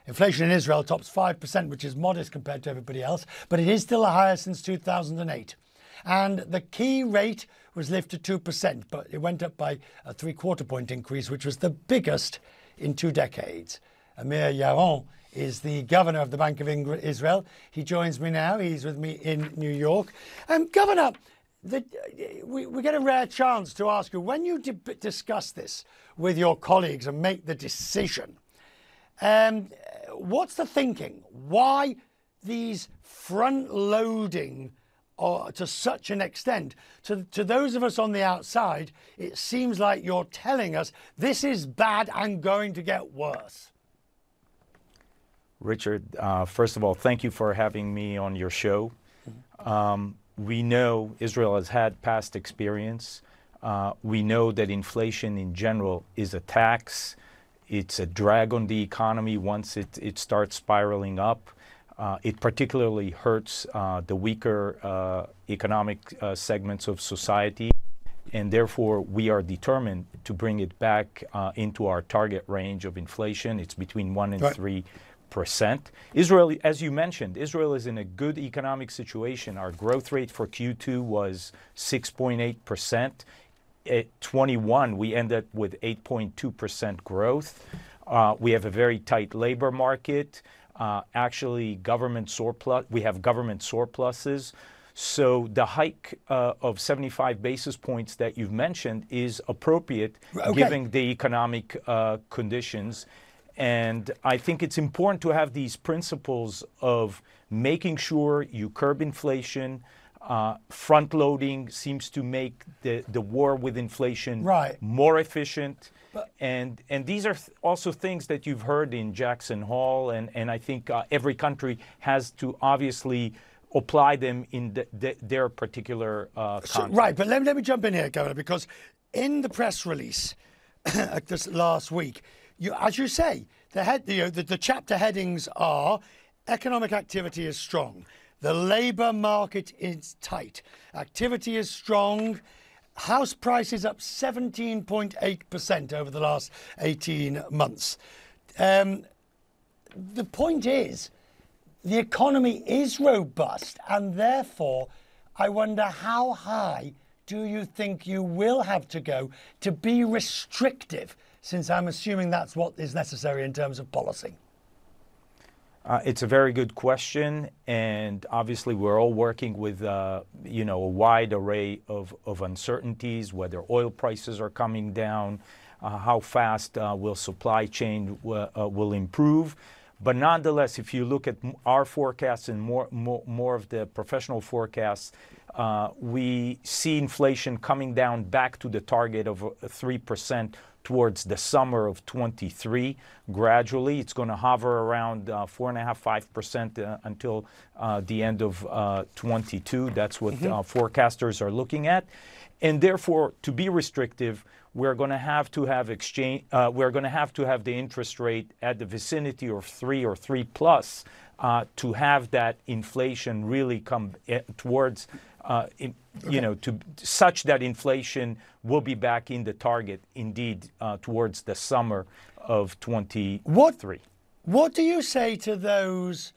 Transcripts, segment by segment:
Inflation in Israel tops 5%, which is modest compared to everybody else, but it is still the highest since 2008. And the key rate was lifted to 2%, but it went up by a 3/4 point increase, which was the biggest in 2 decades. Amir Yaron is the governor of the Bank of Israel. He joins me now. He's with me in New York. Governor, we get a rare chance to ask you, when you discuss this with your colleagues and make the decision, what's the thinking? Why these front-loading to such an extent? To those of us on the outside, it seems like you're telling us this is bad and going to get worse. Richard, first of all, thank you for having me on your show. We know Israel has had past experience. We know that inflation in general is a tax. It's a drag on the economy once it starts spiraling up. It particularly hurts the weaker economic segments of society. And therefore, we are determined to bring it back into our target range of inflation. It's between 1% and 3%. Israel, as you mentioned, Israel is in a good economic situation. Our growth rate for Q2 was 6.8%. At 21, we ended with 8.2% growth. We have a very tight labor market. Actually, government surplus. We have government surpluses. So the hike of 75 basis points that you've mentioned is appropriate, given the economic conditions. And I think it's important to have these principles of making sure you curb inflation. Front-loading seems to make the war with inflation more efficient. And these are also things that you've heard in Jackson Hole. And I think every country has to obviously apply them in their particular context. Right, but let me jump in here, Governor, because in the press release this last week, as you say, the chapter headings are: economic activity is strong, the labour market is tight, activity is strong, house prices up 17.8% over the last 18 months. The point is, the economy is robust, and therefore, I wonder how high do you think you will have to go to be restrictive, since I'm assuming that's what is necessary in terms of policy? It's a very good question, and obviously we're all working with a wide array of uncertainties, whether oil prices are coming down, how fast will supply chain will improve. But nonetheless, if you look at our forecasts and more of the professional forecasts, we see inflation coming down back to the target of 3% towards the summer of 23. Gradually, it's going to hover around 4.5–5% until the end of 22. That's what forecasters are looking at. And therefore, to be restrictive, we're going to have to have we're going to have to have the interest rate at the vicinity of 3 or 3+, to have that inflation really come towards, to such that inflation will be back in the target, indeed, towards the summer of 23. What do you say to those,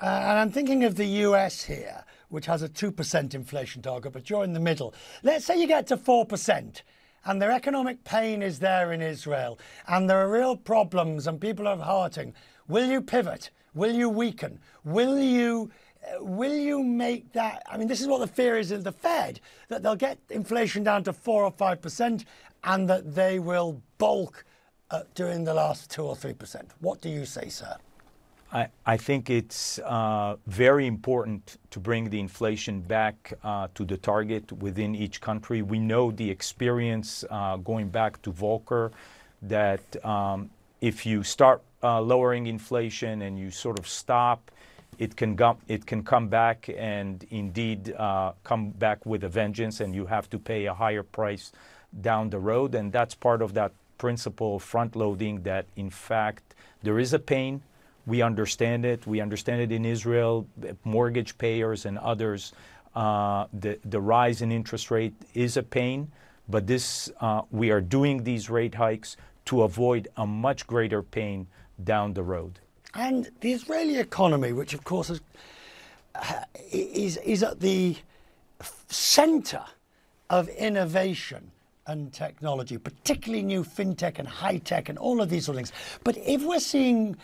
and I'm thinking of the US here, which has a 2% inflation target, but you're in the middle. Let's say you get to 4%. And their economic pain is there in Israel, and there are real problems, and people are hurting. Will you pivot? Will you weaken? Will you make that? I mean, this is what the fear is in the Fed, that they'll get inflation down to 4 or 5%, and that they will bulk during the last 2 or 3%. What do you say, sir? I think it's very important to bring the inflation back to the target within each country. We know the experience going back to Volcker that if you start lowering inflation and you sort of stop, it can come back and indeed come back with a vengeance, and you have to pay a higher price down the road. And that's part of that principle, front-loading, that in fact there is a pain. We understand it. We understand it in Israel, mortgage payers and others. The rise in interest rate is a pain, but we are doing these rate hikes to avoid a much greater pain down the road. And the Israeli economy, which of course is at the centre of innovation and technology, particularly new fintech and high tech and all of these sort of things. But if we're seeing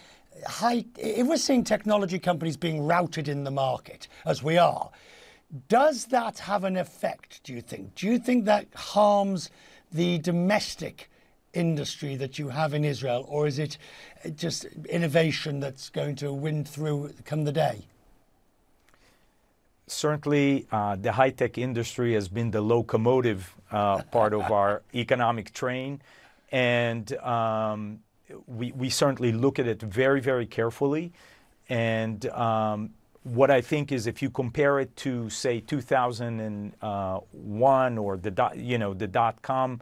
technology companies being routed in the market, as we are, does that have an effect, do you think? Do you think that harms the domestic industry that you have in Israel, or is it just innovation that's going to win through come the day? Certainly, the high-tech industry has been the locomotive part of our economic train, and we certainly look at it very, very carefully. And what I think is, if you compare it to, say, 2001 or the dot-com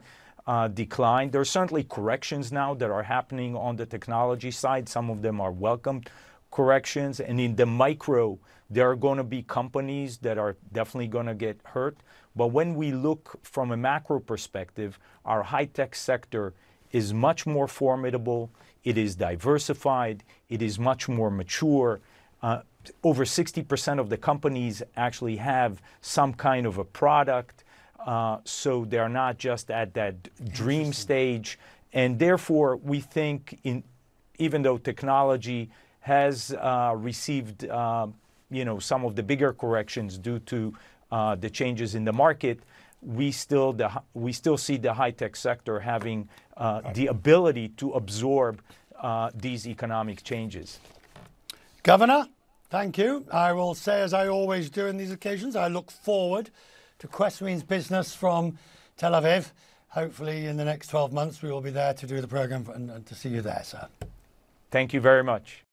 decline, there are certainly corrections now that are happening on the technology side. Some of them are welcomed corrections, and in the micro, there are going to be companies that are definitely going to get hurt. But when we look from a macro perspective, our high-tech sector is much more formidable. It is diversified. It is much more mature. Over 60% of the companies actually have some kind of a product. So they're not just at that dream stage. And therefore, we think, even though technology has received some of the bigger corrections due to the changes in the market, we still see the high-tech sector having the ability to absorb these economic changes. Governor, thank you. I will say, as I always do in these occasions, I look forward to Quest Means Business from Tel Aviv. Hopefully in the next 12 months we will be there to do the program and to see you there, sir. Thank you very much.